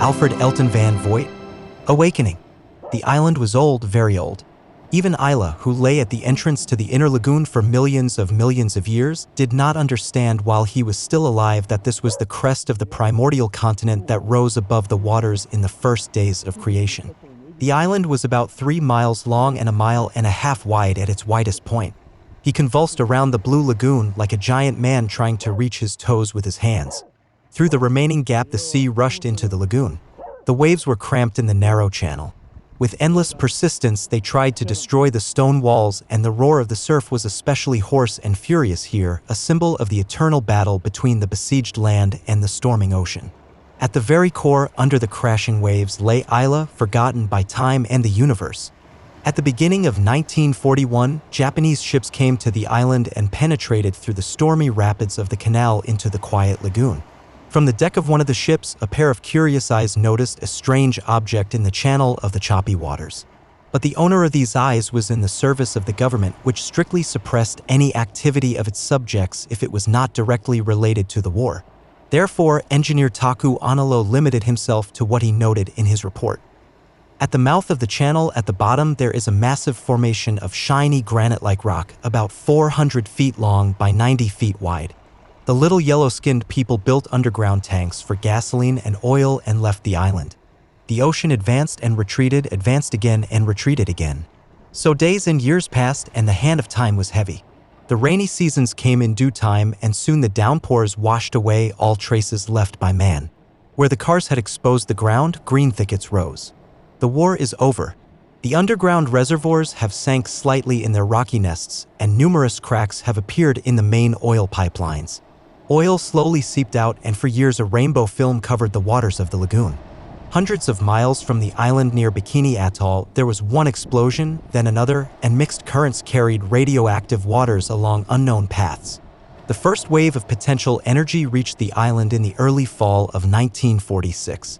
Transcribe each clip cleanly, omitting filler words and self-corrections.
ALFRED ELTON VAN VOGT. Awakening. The island was old, very old. Even Iilah, who lay at the entrance to the inner lagoon for millions of years, did not understand while he was still alive that this was the crest of the primordial continent that rose above the waters in the first days of creation. The island was about 3 miles long and 1.5 miles wide at its widest point. He convulsed around the blue lagoon like a giant man trying to reach his toes with his hands. Through the remaining gap, the sea rushed into the lagoon. The waves were cramped in the narrow channel. With endless persistence, they tried to destroy the stone walls, and the roar of the surf was especially hoarse and furious here, a symbol of the eternal battle between the besieged land and the storming ocean. At the very core, under the crashing waves, lay Iilah, forgotten by time and the universe. At the beginning of 1941, Japanese ships came to the island and penetrated through the stormy rapids of the canal into the quiet lagoon. From the deck of one of the ships, a pair of curious eyes noticed a strange object in the channel of the choppy waters. But the owner of these eyes was in the service of the government, which strictly suppressed any activity of its subjects if it was not directly related to the war. Therefore, engineer Taku Analo limited himself to what he noted in his report. At the mouth of the channel at the bottom, there is a massive formation of shiny granite-like rock, about 400 feet long by 90 feet wide. The little yellow-skinned people built underground tanks for gasoline and oil and left the island. The ocean advanced and retreated, advanced again and retreated again. So days and years passed, and the hand of time was heavy. The rainy seasons came in due time, and soon the downpours washed away all traces left by man. Where the cars had exposed the ground, green thickets rose. The war is over. The underground reservoirs have sank slightly in their rocky nests, and numerous cracks have appeared in the main oil pipelines. Oil slowly seeped out, and for years a rainbow film covered the waters of the lagoon. Hundreds of miles from the island near Bikini Atoll, there was one explosion, then another, and mixed currents carried radioactive waters along unknown paths. The first wave of potential energy reached the island in the early fall of 1946.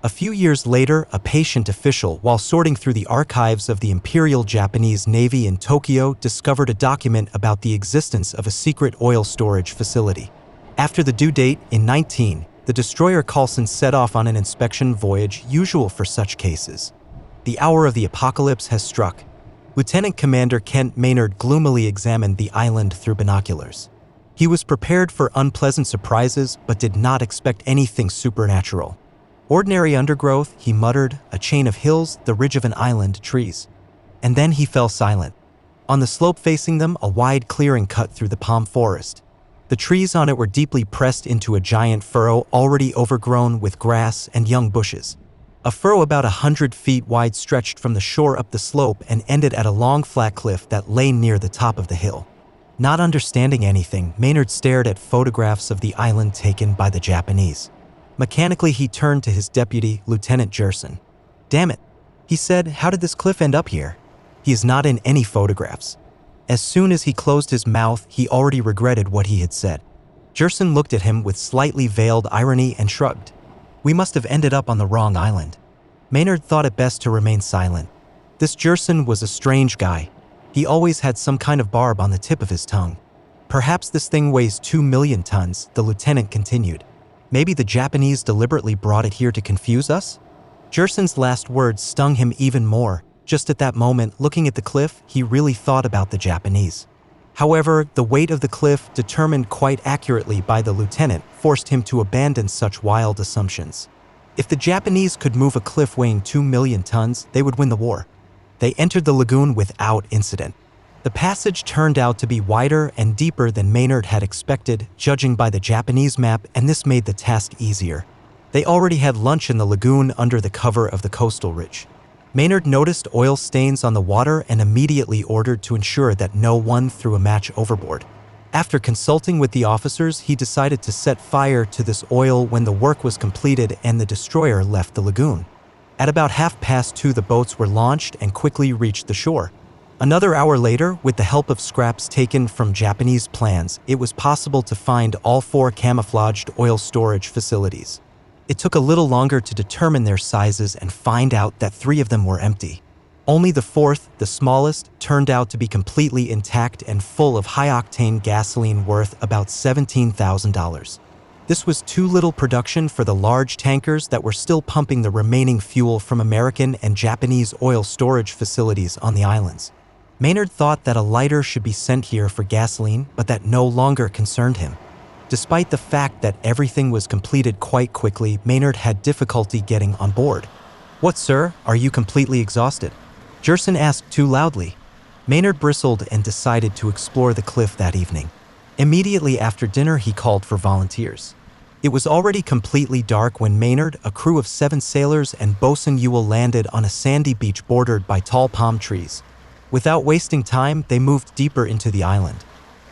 A few years later, a patient official, while sorting through the archives of the Imperial Japanese Navy in Tokyo, discovered a document about the existence of a secret oil storage facility. After the due date, in 19, the destroyer Carlson set off on an inspection voyage usual for such cases. The hour of the apocalypse has struck. Lieutenant Commander Kent Maynard gloomily examined the island through binoculars. He was prepared for unpleasant surprises, but did not expect anything supernatural. Ordinary undergrowth, he muttered, a chain of hills, the ridge of an island, trees. And then he fell silent. On the slope facing them, a wide clearing cut through the palm forest. The trees on it were deeply pressed into a giant furrow already overgrown with grass and young bushes. A furrow about 100 feet wide stretched from the shore up the slope and ended at a long flat cliff that lay near the top of the hill. Not understanding anything, Maynard stared at photographs of the island taken by the Japanese. Mechanically, he turned to his deputy, Lieutenant Jerson. "Damn it," he said, "how did this cliff end up here? He is not in any photographs." As soon as he closed his mouth, he already regretted what he had said. Jerson looked at him with slightly veiled irony and shrugged. "We must have ended up on the wrong island." Maynard thought it best to remain silent. This Jerson was a strange guy. He always had some kind of barb on the tip of his tongue. "Perhaps this thing weighs 2 million tons, the lieutenant continued. "Maybe the Japanese deliberately brought it here to confuse us?" Jerson's last words stung him even more. Just at that moment, looking at the cliff, he really thought about the Japanese. However, the weight of the cliff, determined quite accurately by the lieutenant, forced him to abandon such wild assumptions. If the Japanese could move a cliff weighing 2 million tons, they would win the war. They entered the lagoon without incident. The passage turned out to be wider and deeper than Maynard had expected, judging by the Japanese map, and this made the task easier. They already had lunch in the lagoon under the cover of the coastal ridge. Maynard noticed oil stains on the water and immediately ordered to ensure that no one threw a match overboard. After consulting with the officers, he decided to set fire to this oil when the work was completed and the destroyer left the lagoon. At about 2:30, the boats were launched and quickly reached the shore. Another hour later, with the help of scraps taken from Japanese plans, it was possible to find all 4 camouflaged oil storage facilities. It took a little longer to determine their sizes and find out that 3 of them were empty. Only the 4th, the smallest, turned out to be completely intact and full of high-octane gasoline worth about $17,000. This was too little production for the large tankers that were still pumping the remaining fuel from American and Japanese oil storage facilities on the islands. Maynard thought that a lighter should be sent here for gasoline, but that no longer concerned him. Despite the fact that everything was completed quite quickly, Maynard had difficulty getting on board. "What, sir? Are you completely exhausted?" Jerson asked too loudly. Maynard bristled and decided to explore the cliff that evening. Immediately after dinner, he called for volunteers. It was already completely dark when Maynard, a crew of 7 sailors, and Bosun Ewell landed on a sandy beach bordered by tall palm trees. Without wasting time, they moved deeper into the island.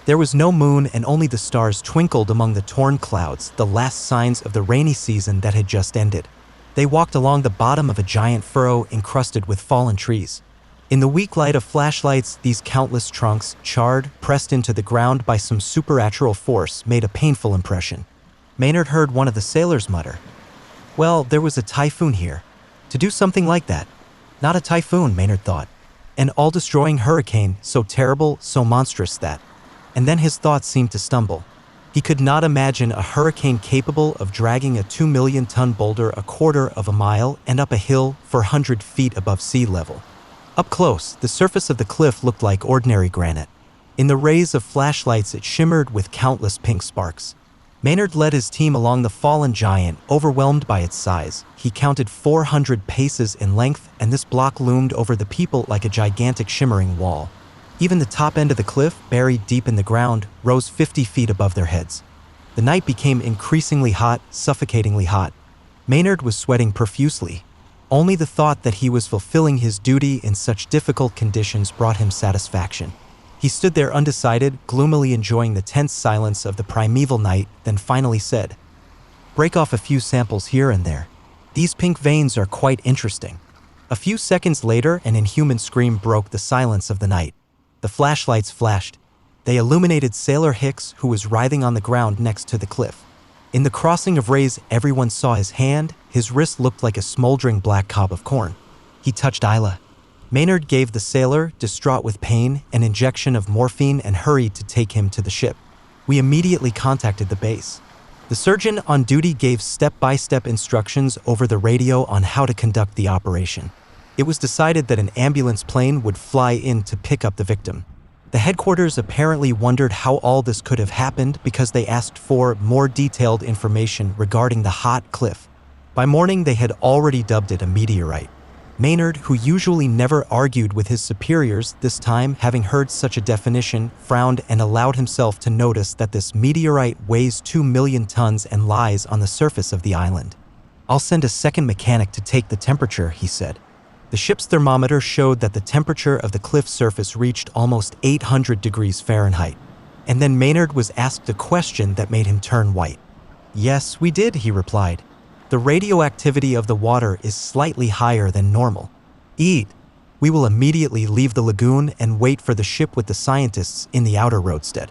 There was no moon and only the stars twinkled among the torn clouds, the last signs of the rainy season that had just ended. They walked along the bottom of a giant furrow encrusted with fallen trees. In the weak light of flashlights, these countless trunks, charred, pressed into the ground by some supernatural force, made a painful impression. Maynard heard one of the sailors mutter, "Well, there was a typhoon here. To do something like that." Not a typhoon, Maynard thought. An all-destroying hurricane, so terrible, so monstrous that... And then his thoughts seemed to stumble. He could not imagine a hurricane capable of dragging a 2-million-ton boulder a quarter of a mile and up a hill 400 feet above sea level. Up close, the surface of the cliff looked like ordinary granite. In the rays of flashlights, it shimmered with countless pink sparks. Maynard led his team along the fallen giant, overwhelmed by its size. He counted 400 paces in length, and this block loomed over the people like a gigantic shimmering wall. Even the top end of the cliff, buried deep in the ground, rose 50 feet above their heads. The night became increasingly hot, suffocatingly hot. Maynard was sweating profusely. Only the thought that he was fulfilling his duty in such difficult conditions brought him satisfaction. He stood there undecided, gloomily enjoying the tense silence of the primeval night, then finally said, "Break off a few samples here and there. These pink veins are quite interesting." A few seconds later, an inhuman scream broke the silence of the night. The flashlights flashed. They illuminated Sailor Hicks, who was writhing on the ground next to the cliff. In the crossing of rays, everyone saw his hand. His wrist looked like a smoldering black cob of corn. He touched Iilah. Maynard gave the sailor, distraught with pain, an injection of morphine and hurried to take him to the ship. We immediately contacted the base. The surgeon on duty gave step-by-step instructions over the radio on how to conduct the operation. It was decided that an ambulance plane would fly in to pick up the victim. The headquarters apparently wondered how all this could have happened because they asked for more detailed information regarding the hot cliff. By morning, they had already dubbed it a meteorite. Maynard, who usually never argued with his superiors, this time, having heard such a definition, frowned and allowed himself to notice that this meteorite weighs 2 million tons and lies on the surface of the island. "I'll send a second mechanic to take the temperature," he said. The ship's thermometer showed that the temperature of the cliff surface reached almost 800 degrees Fahrenheit. And then Maynard was asked a question that made him turn white. "Yes, we did," he replied. "The radioactivity of the water is slightly higher than normal. We will immediately leave the lagoon and wait for the ship with the scientists in the outer roadstead."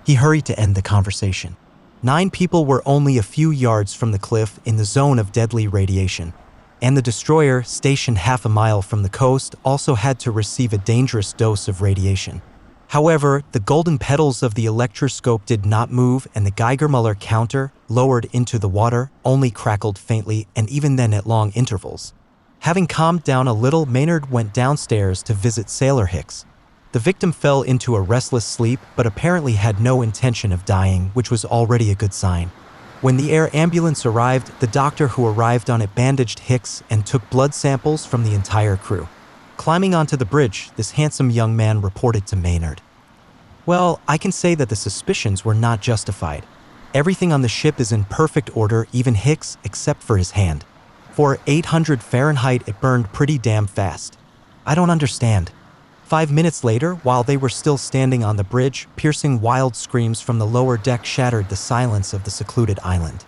He hurried to end the conversation. 9 people were only a few yards from the cliff in the zone of deadly radiation. And the destroyer, stationed half a mile from the coast, also had to receive a dangerous dose of radiation. However, the golden petals of the electroscope did not move, and the Geiger-Müller counter, lowered into the water, only crackled faintly, and even then at long intervals. Having calmed down a little, Maynard went downstairs to visit Sailor Hicks. The victim fell into a restless sleep, but apparently had no intention of dying, which was already a good sign. When the air ambulance arrived, the doctor who arrived on it bandaged Hicks and took blood samples from the entire crew. Climbing onto the bridge, this handsome young man reported to Maynard. "Well, I can say that the suspicions were not justified. Everything on the ship is in perfect order, even Hicks, except for his hand. For 800 Fahrenheit, it burned pretty damn fast. I don't understand." 5 minutes later, while they were still standing on the bridge, piercing wild screams from the lower deck shattered the silence of the secluded island.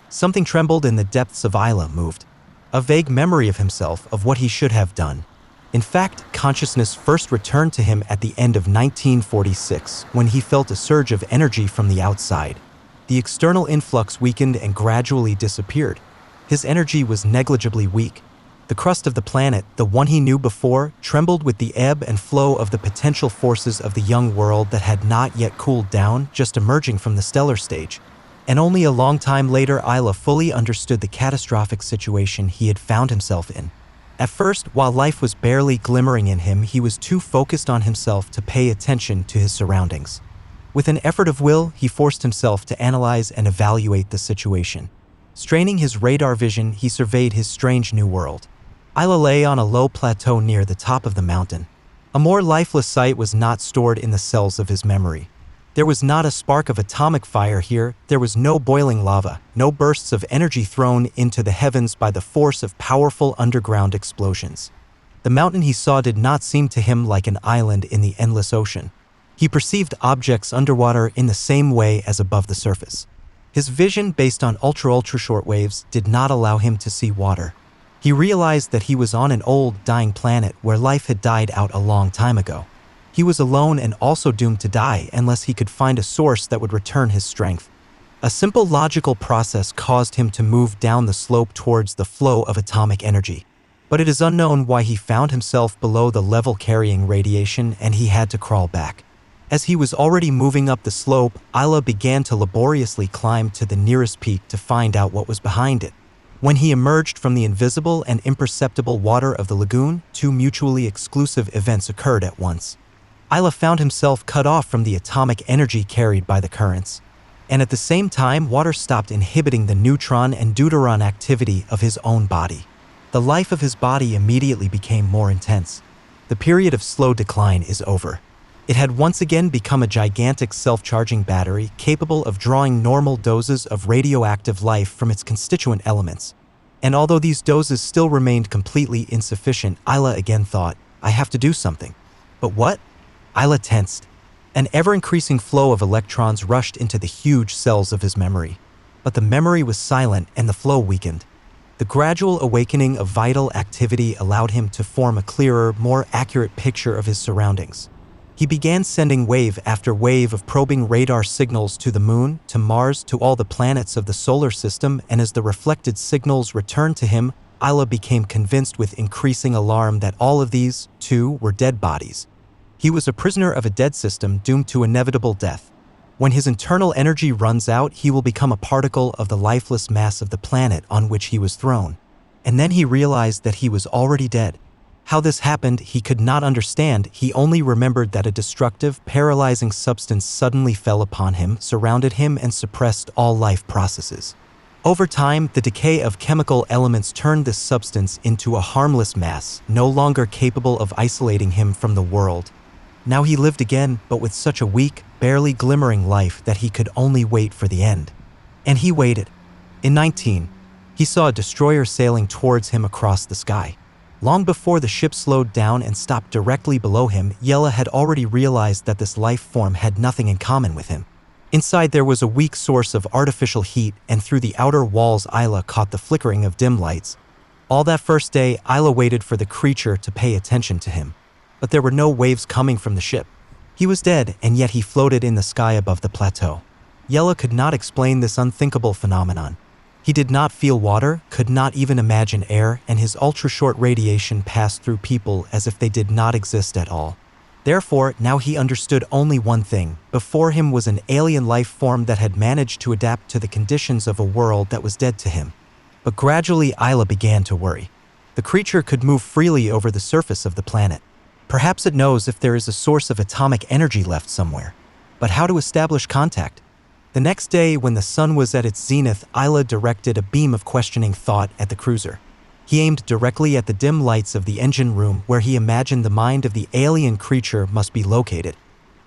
Something trembled in the depths of Iilah moved. A vague memory of himself, of what he should have done. In fact, consciousness first returned to him at the end of 1946, when he felt a surge of energy from the outside. The external influx weakened and gradually disappeared. His energy was negligibly weak. The crust of the planet, the one he knew before, trembled with the ebb and flow of the potential forces of the young world that had not yet cooled down, just emerging from the stellar stage. And only a long time later, Iilah fully understood the catastrophic situation he had found himself in. At first, while life was barely glimmering in him, he was too focused on himself to pay attention to his surroundings. With an effort of will, he forced himself to analyze and evaluate the situation. Straining his radar vision, he surveyed his strange new world. Iilah lay on a low plateau near the top of the mountain. A more lifeless sight was not stored in the cells of his memory. There was not a spark of atomic fire here, there was no boiling lava, no bursts of energy thrown into the heavens by the force of powerful underground explosions. The mountain he saw did not seem to him like an island in the endless ocean. He perceived objects underwater in the same way as above the surface. His vision, based on ultra short waves, did not allow him to see water. He realized that he was on an old, dying planet where life had died out a long time ago. He was alone and also doomed to die unless he could find a source that would return his strength. A simple logical process caused him to move down the slope towards the flow of atomic energy. But it is unknown why he found himself below the level carrying radiation and he had to crawl back. As he was already moving up the slope, Iilah began to laboriously climb to the nearest peak to find out what was behind it. When he emerged from the invisible and imperceptible water of the lagoon, two mutually exclusive events occurred at once. Iilah found himself cut off from the atomic energy carried by the currents. And at the same time, water stopped inhibiting the neutron and deuteron activity of his own body. The life of his body immediately became more intense. The period of slow decline is over. It had once again become a gigantic self-charging battery capable of drawing normal doses of radioactive life from its constituent elements. And although these doses still remained completely insufficient, Iilah again thought, I have to do something. But what? Iilah tensed. An ever-increasing flow of electrons rushed into the huge cells of his memory. But the memory was silent and the flow weakened. The gradual awakening of vital activity allowed him to form a clearer, more accurate picture of his surroundings. He began sending wave after wave of probing radar signals to the moon, to Mars, to all the planets of the solar system, and as the reflected signals returned to him, Iilah became convinced with increasing alarm that all of these, too, were dead bodies. He was a prisoner of a dead system doomed to inevitable death. When his internal energy runs out, he will become a particle of the lifeless mass of the planet on which he was thrown. And then he realized that he was already dead. How this happened, he could not understand. He only remembered that a destructive, paralyzing substance suddenly fell upon him, surrounded him, and suppressed all life processes. Over time, the decay of chemical elements turned this substance into a harmless mass, no longer capable of isolating him from the world. Now he lived again, but with such a weak, barely glimmering life that he could only wait for the end. And he waited. In 19, he saw a destroyer sailing towards him across the sky. Long before the ship slowed down and stopped directly below him, Iilah had already realized that this life form had nothing in common with him. Inside there was a weak source of artificial heat, and through the outer walls Iilah caught the flickering of dim lights. All that first day, Iilah waited for the creature to pay attention to him. But there were no waves coming from the ship. He was dead, and yet he floated in the sky above the plateau. Iilah could not explain this unthinkable phenomenon. He did not feel water, could not even imagine air, and his ultra-short radiation passed through people as if they did not exist at all. Therefore, now he understood only one thing. Before him was an alien life form that had managed to adapt to the conditions of a world that was dead to him. But gradually, Iilah began to worry. The creature could move freely over the surface of the planet. Perhaps it knows if there is a source of atomic energy left somewhere. But how to establish contact? The next day, when the sun was at its zenith, Iilah directed a beam of questioning thought at the cruiser. He aimed directly at the dim lights of the engine room where he imagined the mind of the alien creature must be located.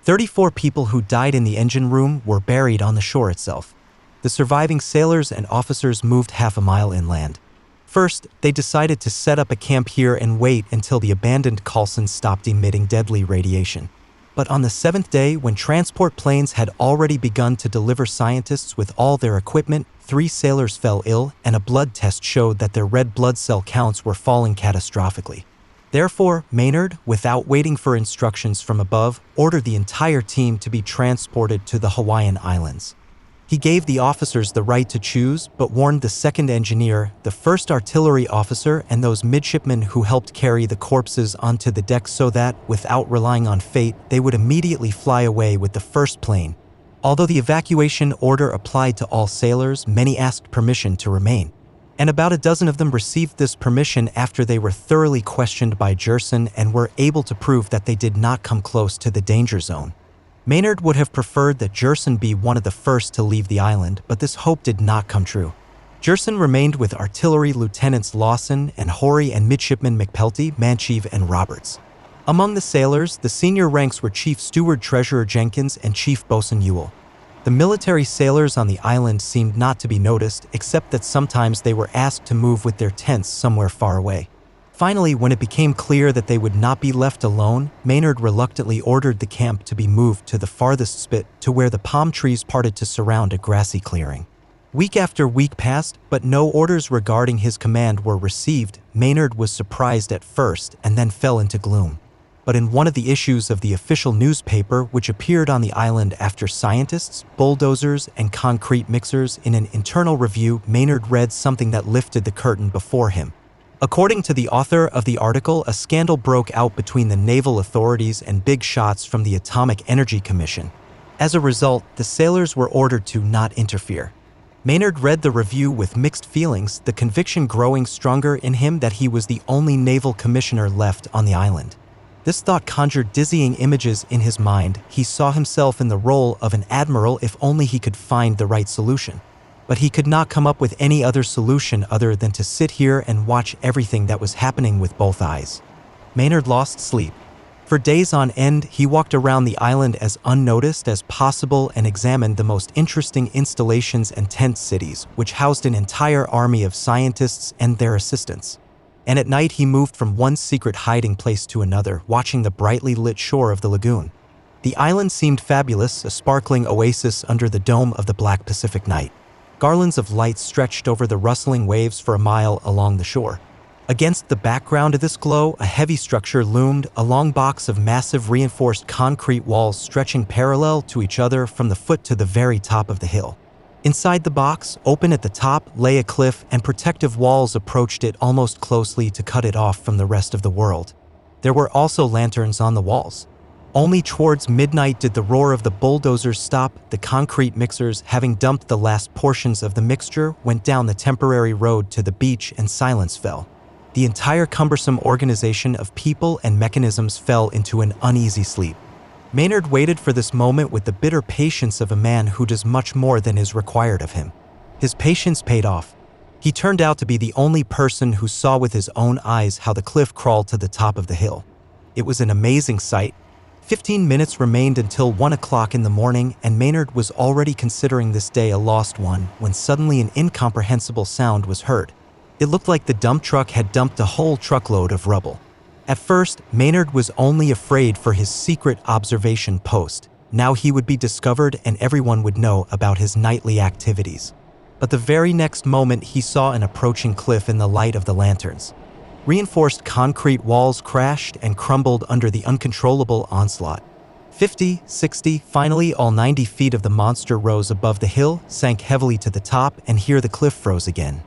34 people who died in the engine room were buried on the shore itself. The surviving sailors and officers moved half a mile inland. First, they decided to set up a camp here and wait until the abandoned Coulson stopped emitting deadly radiation. But on the 7th day, when transport planes had already begun to deliver scientists with all their equipment, 3 sailors fell ill, and a blood test showed that their red blood cell counts were falling catastrophically. Therefore, Maynard, without waiting for instructions from above, ordered the entire team to be transported to the Hawaiian Islands. He gave the officers the right to choose, but warned the second engineer, the first artillery officer, and those midshipmen who helped carry the corpses onto the deck so that, without relying on fate, they would immediately fly away with the first plane. Although the evacuation order applied to all sailors, many asked permission to remain, and about a dozen of them received this permission after they were thoroughly questioned by Jerson and were able to prove that they did not come close to the danger zone. Maynard would have preferred that Jerson be one of the first to leave the island, but this hope did not come true. Jerson remained with Artillery Lieutenants Lawson and Horry and Midshipmen McPelty, Mancheeve, and Roberts. Among the sailors, the senior ranks were Chief Steward Treasurer Jenkins and Chief Boatswain Ewell. The military sailors on the island seemed not to be noticed, except that sometimes they were asked to move with their tents somewhere far away. Finally, when it became clear that they would not be left alone, Maynard reluctantly ordered the camp to be moved to the farthest spit to where the palm trees parted to surround a grassy clearing. Week after week passed, but no orders regarding his command were received. Maynard was surprised at first and then fell into gloom. But in one of the issues of the official newspaper, which appeared on the island after scientists, bulldozers, and concrete mixers in an internal review, Maynard read something that lifted the curtain before him. According to the author of the article, a scandal broke out between the naval authorities and big shots from the Atomic Energy Commission. As a result, the sailors were ordered to not interfere. Maynard read the review with mixed feelings, the conviction growing stronger in him that he was the only naval commissioner left on the island. This thought conjured dizzying images in his mind. He saw himself in the role of an admiral if only he could find the right solution. But he could not come up with any other solution other than to sit here and watch everything that was happening with both eyes. Maynard lost sleep. For days on end, he walked around the island as unnoticed as possible and examined the most interesting installations and tent cities, which housed an entire army of scientists and their assistants. And at night he moved from one secret hiding place to another, watching the brightly lit shore of the lagoon. The island seemed fabulous, a sparkling oasis under the dome of the black Pacific night. Garlands of light stretched over the rustling waves for a mile along the shore. Against the background of this glow, a heavy structure loomed, a long box of massive reinforced concrete walls stretching parallel to each other from the foot to the very top of the hill. Inside the box, open at the top, lay a cliff, and protective walls approached it almost closely to cut it off from the rest of the world. There were also lanterns on the walls. Only towards midnight did the roar of the bulldozers stop. The concrete mixers, having dumped the last portions of the mixture, went down the temporary road to the beach and silence fell. The entire cumbersome organization of people and mechanisms fell into an uneasy sleep. Maynard waited for this moment with the bitter patience of a man who does much more than is required of him. His patience paid off. He turned out to be the only person who saw with his own eyes how the cliff crawled to the top of the hill. It was an amazing sight. 15 minutes remained until 1 o'clock in the morning, and Maynard was already considering this day a lost one when suddenly an incomprehensible sound was heard. It looked like the dump truck had dumped a whole truckload of rubble. At first, Maynard was only afraid for his secret observation post. Now he would be discovered and everyone would know about his nightly activities. But the very next moment he saw an approaching cliff in the light of the lanterns. Reinforced concrete walls crashed and crumbled under the uncontrollable onslaught. 50, 60, finally all 90 feet of the monster rose above the hill, sank heavily to the top, and here the cliff froze again.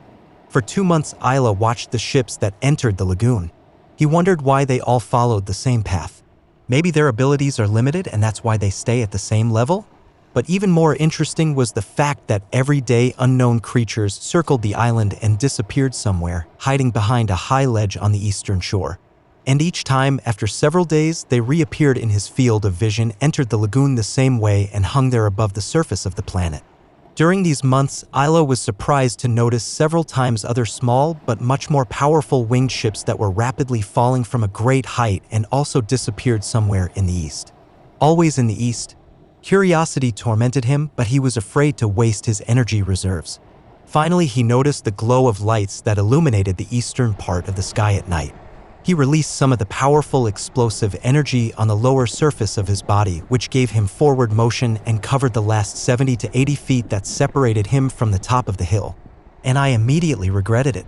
For 2 months, Iilah watched the ships that entered the lagoon. He wondered why they all followed the same path. Maybe their abilities are limited and that's why they stay at the same level? But even more interesting was the fact that everyday unknown creatures circled the island and disappeared somewhere, hiding behind a high ledge on the eastern shore. And each time, after several days, they reappeared in his field of vision, entered the lagoon the same way, and hung there above the surface of the planet. During these months, Iilah was surprised to notice several times other small but much more powerful winged ships that were rapidly falling from a great height and also disappeared somewhere in the east. Always in the east. Curiosity tormented him, but he was afraid to waste his energy reserves. Finally, he noticed the glow of lights that illuminated the eastern part of the sky at night. He released some of the powerful explosive energy on the lower surface of his body, which gave him forward motion and covered the last 70 to 80 feet that separated him from the top of the hill. And I immediately regretted it.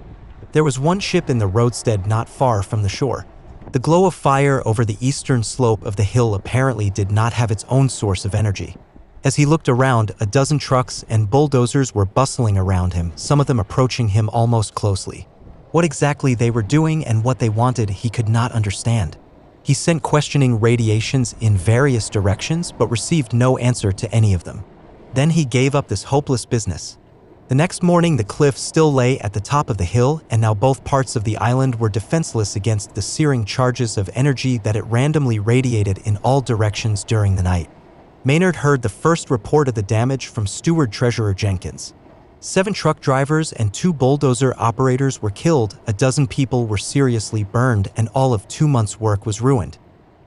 There was one ship in the roadstead not far from the shore. The glow of fire over the eastern slope of the hill apparently did not have its own source of energy. As he looked around, a dozen trucks and bulldozers were bustling around him, some of them approaching him almost closely. What exactly they were doing and what they wanted, he could not understand. He sent questioning radiations in various directions, but received no answer to any of them. Then he gave up this hopeless business. The next morning, the cliff still lay at the top of the hill, and now both parts of the island were defenseless against the searing charges of energy that it randomly radiated in all directions during the night. Maynard heard the first report of the damage from Steward Treasurer Jenkins. 7 truck drivers and 2 bulldozer operators were killed, a dozen people were seriously burned, and all of 2 months' work was ruined.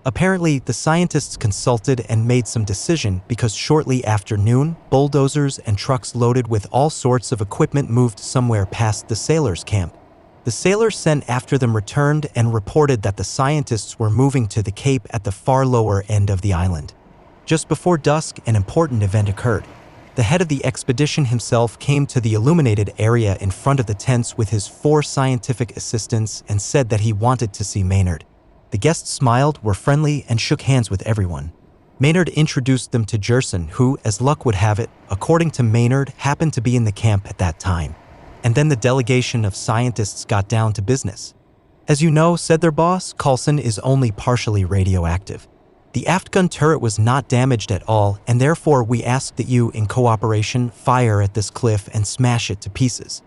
Apparently, the scientists consulted and made some decision because shortly after noon, bulldozers and trucks loaded with all sorts of equipment moved somewhere past the sailors' camp. The sailors sent after them returned and reported that the scientists were moving to the cape at the far lower end of the island. Just before dusk, an important event occurred. The head of the expedition himself came to the illuminated area in front of the tents with his 4 scientific assistants and said that he wanted to see Maynard. The guests smiled, were friendly, and shook hands with everyone. Maynard introduced them to Gerson, who, as luck would have it, according to Maynard, happened to be in the camp at that time. And then the delegation of scientists got down to business. "As you know," said their boss, "Coulson is only partially radioactive. The aft gun turret was not damaged at all, and therefore we ask that you, in cooperation, fire at this cliff and smash it to pieces."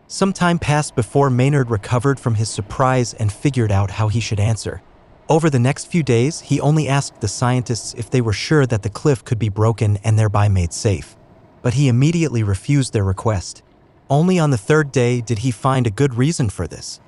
Some time passed before Maynard recovered from his surprise and figured out how he should answer. Over the next few days, he only asked the scientists if they were sure that the cliff could be broken and thereby made safe. But he immediately refused their request. Only on the 3rd day did he find a good reason for this.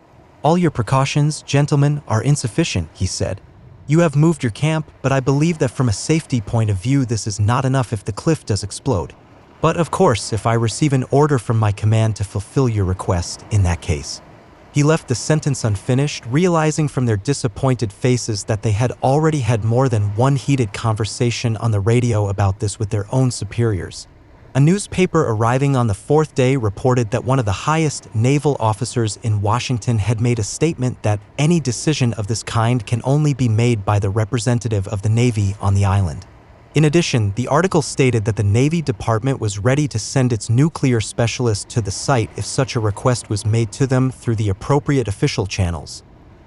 "All your precautions, gentlemen, are insufficient," he said. "You have moved your camp, but I believe that from a safety point of view this is not enough if the cliff does explode. But of course, if I receive an order from my command to fulfill your request, in that case." He left the sentence unfinished, realizing from their disappointed faces that they had already had more than one heated conversation on the radio about this with their own superiors. A newspaper arriving on the 4th day reported that one of the highest naval officers in Washington had made a statement that any decision of this kind can only be made by the representative of the Navy on the island. In addition, the article stated that the Navy Department was ready to send its nuclear specialist to the site if such a request was made to them through the appropriate official channels.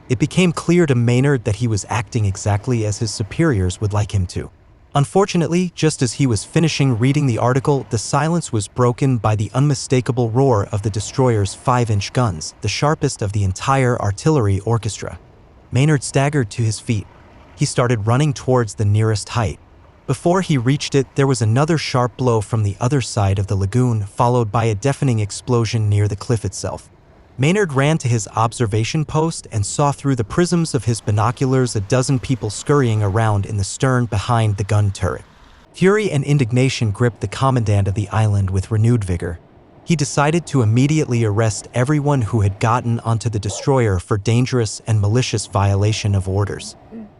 It became clear to Maynard that he was acting exactly as his superiors would like him to. Unfortunately, just as he was finishing reading the article, the silence was broken by the unmistakable roar of the destroyer's 5-inch guns, the sharpest of the entire artillery orchestra. Maynard staggered to his feet. He started running towards the nearest height. Before he reached it, there was another sharp blow from the other side of the lagoon, followed by a deafening explosion near the cliff itself. Maynard ran to his observation post and saw through the prisms of his binoculars a dozen people scurrying around in the stern behind the gun turret. Fury and indignation gripped the commandant of the island with renewed vigor. He decided to immediately arrest everyone who had gotten onto the destroyer for dangerous and malicious violation of orders.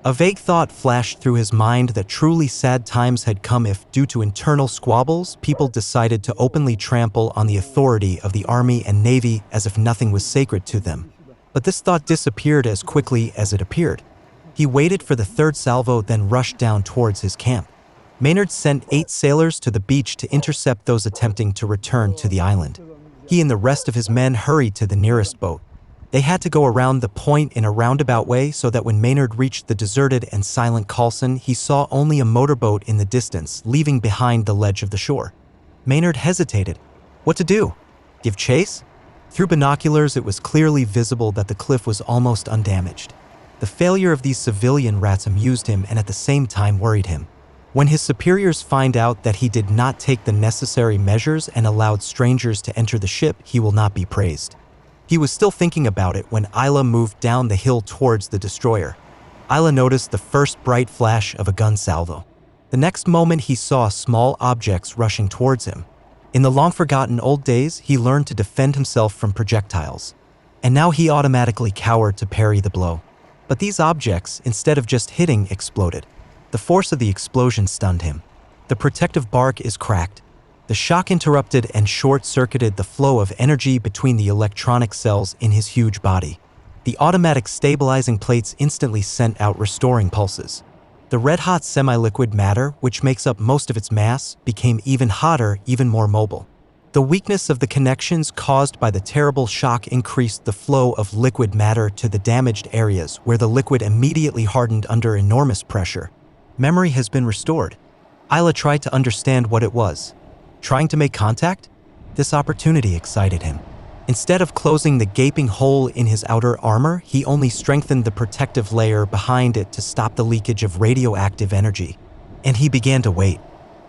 A vague thought flashed through his mind that truly sad times had come if, due to internal squabbles, people decided to openly trample on the authority of the Army and Navy as if nothing was sacred to them. But this thought disappeared as quickly as it appeared. He waited for the 3rd salvo, then rushed down towards his camp. Maynard sent 8 sailors to the beach to intercept those attempting to return to the island. He and the rest of his men hurried to the nearest boat. They had to go around the point in a roundabout way so that when Maynard reached the deserted and silent Coulson, he saw only a motorboat in the distance, leaving behind the ledge of the shore. Maynard hesitated. What to do? Give chase? Through binoculars, it was clearly visible that the cliff was almost undamaged. The failure of these civilian rats amused him and at the same time worried him. When his superiors find out that he did not take the necessary measures and allowed strangers to enter the ship, he will not be praised. He was still thinking about it when Iilah moved down the hill towards the destroyer. Iilah noticed the first bright flash of a gun salvo. The next moment he saw small objects rushing towards him. In the long-forgotten old days, he learned to defend himself from projectiles. And now he automatically cowered to parry the blow. But these objects, instead of just hitting, exploded. The force of the explosion stunned him. The protective bark is cracked. The shock interrupted and short-circuited the flow of energy between the electronic cells in his huge body. The automatic stabilizing plates instantly sent out restoring pulses. The red-hot semi-liquid matter, which makes up most of its mass, became even hotter, even more mobile. The weakness of the connections caused by the terrible shock increased the flow of liquid matter to the damaged areas, where the liquid immediately hardened under enormous pressure. Memory has been restored. Iilah tried to understand what it was. Trying to make contact? This opportunity excited him. Instead of closing the gaping hole in his outer armor, he only strengthened the protective layer behind it to stop the leakage of radioactive energy. And he began to wait.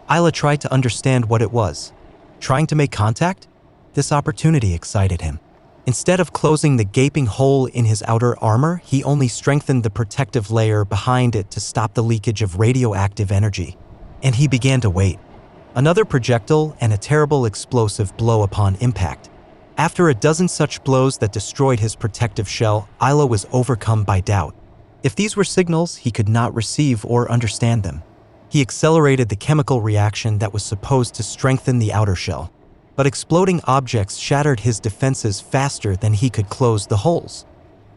Iilah tried to understand what it was. Trying to make contact? This opportunity excited him. Instead of closing the gaping hole in his outer armor, he only strengthened the protective layer behind it to stop the leakage of radioactive energy. And he began to wait. Another projectile and a terrible explosive blow upon impact. After a dozen such blows that destroyed his protective shell, Iilah was overcome by doubt. If these were signals, he could not receive or understand them. He accelerated the chemical reaction that was supposed to strengthen the outer shell. But exploding objects shattered his defenses faster than he could close the holes.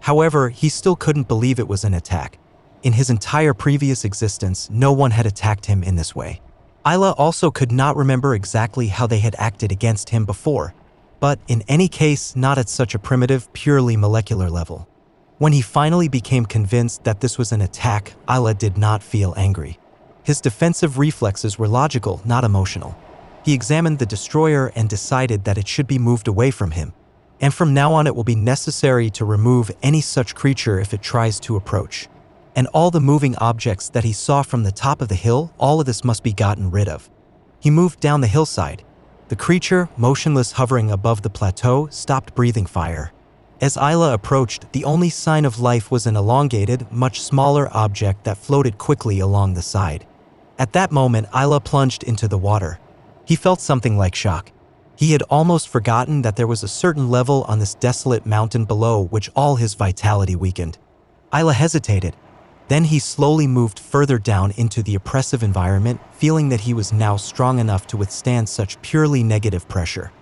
However, he still couldn't believe it was an attack. In his entire previous existence, no one had attacked him in this way. Iilah also could not remember exactly how they had acted against him before. But in any case, not at such a primitive, purely molecular level. When he finally became convinced that this was an attack, Iilah did not feel angry. His defensive reflexes were logical, not emotional. He examined the destroyer and decided that it should be moved away from him. And from now on it will be necessary to remove any such creature if it tries to approach. And all the moving objects that he saw from the top of the hill, all of this must be gotten rid of. He moved down the hillside. The creature, motionless hovering above the plateau, stopped breathing fire. As Iilah approached, the only sign of life was an elongated, much smaller object that floated quickly along the side. At that moment, Iilah plunged into the water. He felt something like shock. He had almost forgotten that there was a certain level on this desolate mountain below which all his vitality weakened. Iilah hesitated. Then he slowly moved further down into the oppressive environment, feeling that he was now strong enough to withstand such purely negative pressure.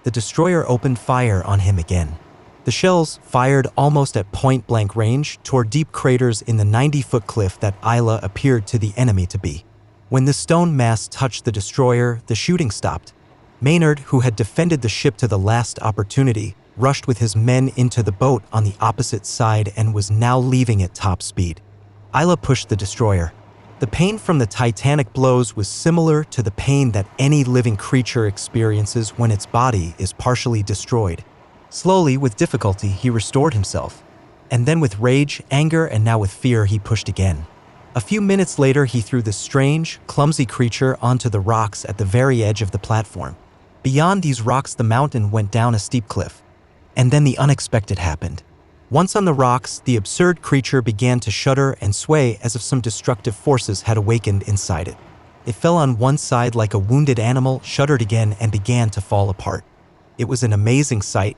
The destroyer opened fire on him again. The shells, fired almost at point-blank range, tore deep craters in the 90-foot cliff that Iilah appeared to the enemy to be. When the stone mass touched the destroyer, the shooting stopped. Maynard, who had defended the ship to the last opportunity, rushed with his men into the boat on the opposite side and was now leaving at top speed. Iilah pushed the destroyer. The pain from the titanic blows was similar to the pain that any living creature experiences when its body is partially destroyed. Slowly, with difficulty, he restored himself. And then with rage, anger, and now with fear, he pushed again. A few minutes later, he threw the strange, clumsy creature onto the rocks at the very edge of the platform. Beyond these rocks, the mountain went down a steep cliff. And then the unexpected happened. Once on the rocks, the absurd creature began to shudder and sway as if some destructive forces had awakened inside it. It fell on one side like a wounded animal, shuddered again, and began to fall apart. It was an amazing sight.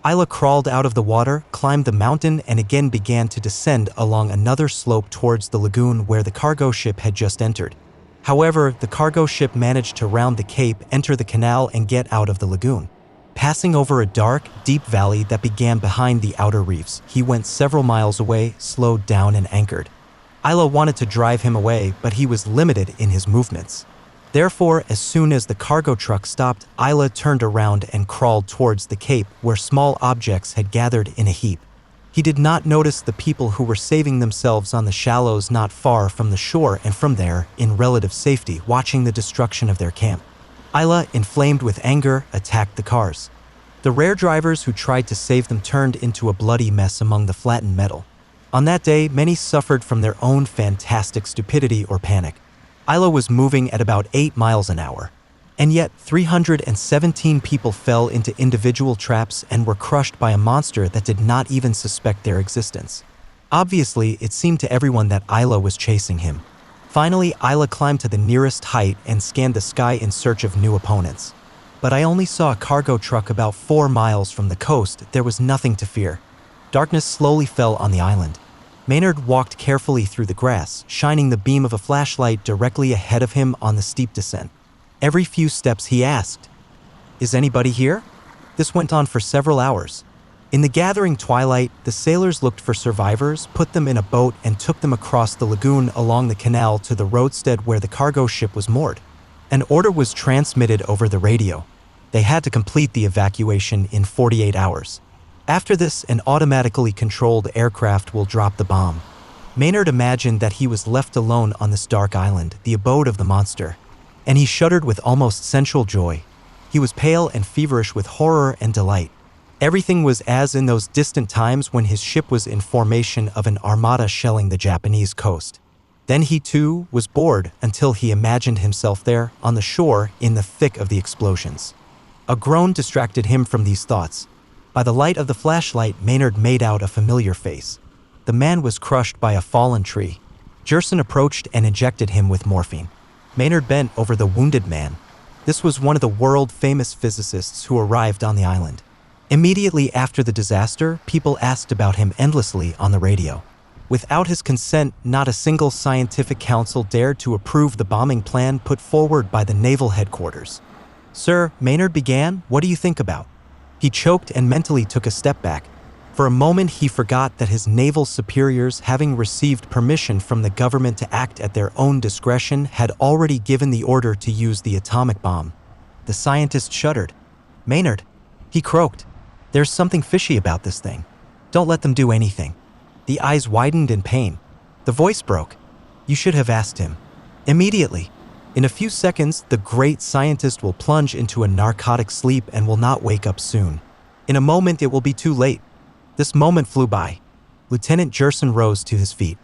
Iilah crawled out of the water, climbed the mountain, and again began to descend along another slope towards the lagoon where the cargo ship had just entered. However, the cargo ship managed to round the cape, enter the canal, and get out of the lagoon. Passing over a dark, deep valley that began behind the outer reefs, he went several miles away, slowed down, and anchored. Iilah wanted to drive him away, but he was limited in his movements. Therefore, as soon as the cargo truck stopped, Iilah turned around and crawled towards the cape where small objects had gathered in a heap. He did not notice the people who were saving themselves on the shallows not far from the shore and from there, in relative safety, watching the destruction of their camp. Iilah, inflamed with anger, attacked the cars. The rare drivers who tried to save them turned into a bloody mess among the flattened metal. On that day, many suffered from their own fantastic stupidity or panic. Iilah was moving at about 8 miles an hour. And yet, 317 people fell into individual traps and were crushed by a monster that did not even suspect their existence. Obviously, it seemed to everyone that Iilah was chasing him. Finally, Iilah climbed to the nearest height and scanned the sky in search of new opponents. But I only saw a cargo truck about 4 miles from the coast. There was nothing to fear. Darkness slowly fell on the island. Maynard walked carefully through the grass, shining the beam of a flashlight directly ahead of him on the steep descent. Every few steps he asked, "Is anybody here?" This went on for several hours. In the gathering twilight, the sailors looked for survivors, put them in a boat, and took them across the lagoon along the canal to the roadstead where the cargo ship was moored. An order was transmitted over the radio. They had to complete the evacuation in 48 hours. After this, an automatically controlled aircraft will drop the bomb. Maynard imagined that he was left alone on this dark island, the abode of the monster. And he shuddered with almost sensual joy. He was pale and feverish with horror and delight. Everything was as in those distant times when his ship was in formation of an armada shelling the Japanese coast. Then he too was bored until he imagined himself there on the shore in the thick of the explosions. A groan distracted him from these thoughts. By the light of the flashlight, Maynard made out a familiar face. The man was crushed by a fallen tree. Jerson approached and injected him with morphine. Maynard bent over the wounded man. This was one of the world-famous physicists who arrived on the island. Immediately after the disaster, people asked about him endlessly on the radio. Without his consent, not a single scientific council dared to approve the bombing plan put forward by the naval headquarters. "Sir," Maynard began, "what do you think about?" He choked and mentally took a step back. For a moment, he forgot that his naval superiors, having received permission from the government to act at their own discretion, had already given the order to use the atomic bomb. The scientist shuddered. "Maynard," he croaked, "there's something fishy about this thing. Don't let them do anything." The eyes widened in pain. The voice broke. "You should have asked him. Immediately. In a few seconds, the great scientist will plunge into a narcotic sleep and will not wake up soon. In a moment, it will be too late." This moment flew by. Lieutenant Jerson rose to his feet.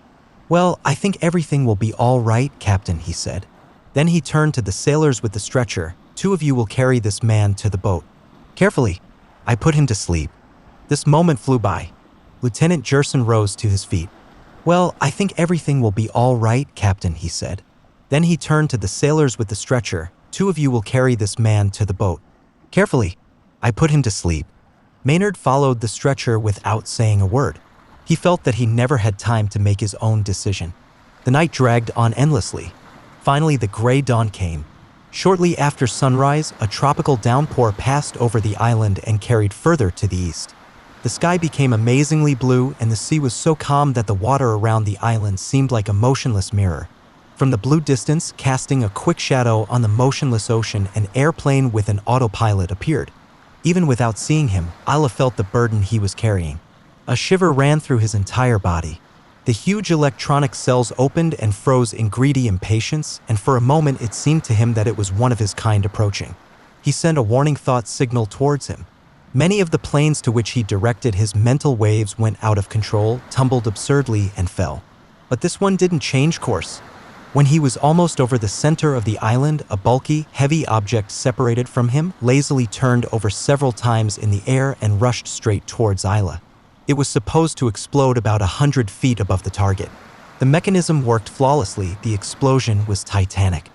"Well, I think everything will be all right, Captain," he said. Then he turned to the sailors with the stretcher. "Two of you will carry this man to the boat. Carefully. I put him to sleep." This moment flew by. Lieutenant Jerson rose to his feet. "Well, I think everything will be all right, Captain," he said. Then he turned to the sailors with the stretcher. "Two of you will carry this man to the boat. Carefully. I put him to sleep." Maynard followed the stretcher without saying a word. He felt that he never had time to make his own decision. The night dragged on endlessly. Finally, the gray dawn came. Shortly after sunrise, a tropical downpour passed over the island and carried further to the east. The sky became amazingly blue, and the sea was so calm that the water around the island seemed like a motionless mirror. From the blue distance, casting a quick shadow on the motionless ocean, an airplane with an autopilot appeared. Even without seeing him, Iilah felt the burden he was carrying. A shiver ran through his entire body. The huge electronic cells opened and froze in greedy impatience, and for a moment it seemed to him that it was one of his kind approaching. He sent a warning thought signal towards him. Many of the planes to which he directed his mental waves went out of control, tumbled absurdly, and fell. But this one didn't change course. When he was almost over the center of the island, a bulky, heavy object separated from him, lazily turned over several times in the air and rushed straight towards Iilah. It was supposed to explode about 100 feet above the target. The mechanism worked flawlessly. The explosion was titanic.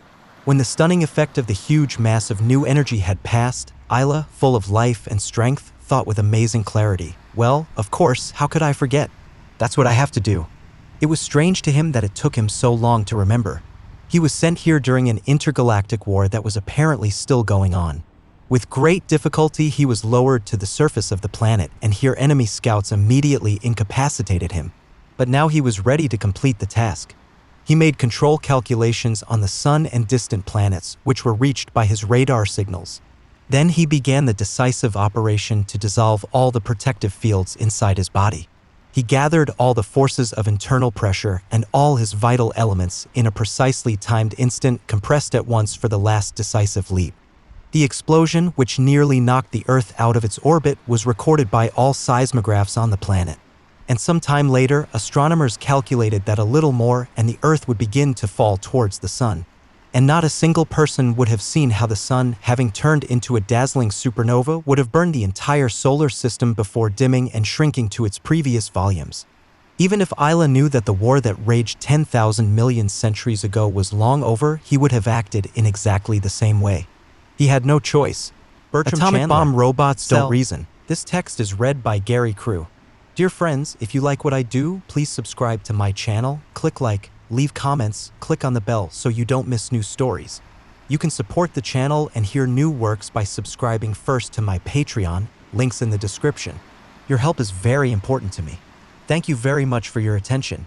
When the stunning effect of the huge mass of new energy had passed, Iilah, full of life and strength, thought with amazing clarity, "Well, of course, how could I forget? That's what I have to do." It was strange to him that it took him so long to remember. He was sent here during an intergalactic war that was apparently still going on. With great difficulty, he was lowered to the surface of the planet, and here enemy scouts immediately incapacitated him. But now he was ready to complete the task. He made control calculations on the sun and distant planets, which were reached by his radar signals. Then he began the decisive operation to dissolve all the protective fields inside his body. He gathered all the forces of internal pressure and all his vital elements in a precisely timed instant, compressed at once for the last decisive leap. The explosion, which nearly knocked the Earth out of its orbit, was recorded by all seismographs on the planet. And some time later, astronomers calculated that a little more and the Earth would begin to fall towards the sun. And not a single person would have seen how the sun, having turned into a dazzling supernova, would have burned the entire solar system before dimming and shrinking to its previous volumes. Even if Iilah knew that the war that raged 10,000 million centuries ago was long over, he would have acted in exactly the same way. He had no choice. Atomic bomb robots don't reason. This text is read by Gary Crewe. Dear friends, if you like what I do, please subscribe to my channel, click like, leave comments, click on the bell so you don't miss new stories. You can support the channel and hear new works by subscribing first to my Patreon, links in the description. Your help is very important to me. Thank you very much for your attention.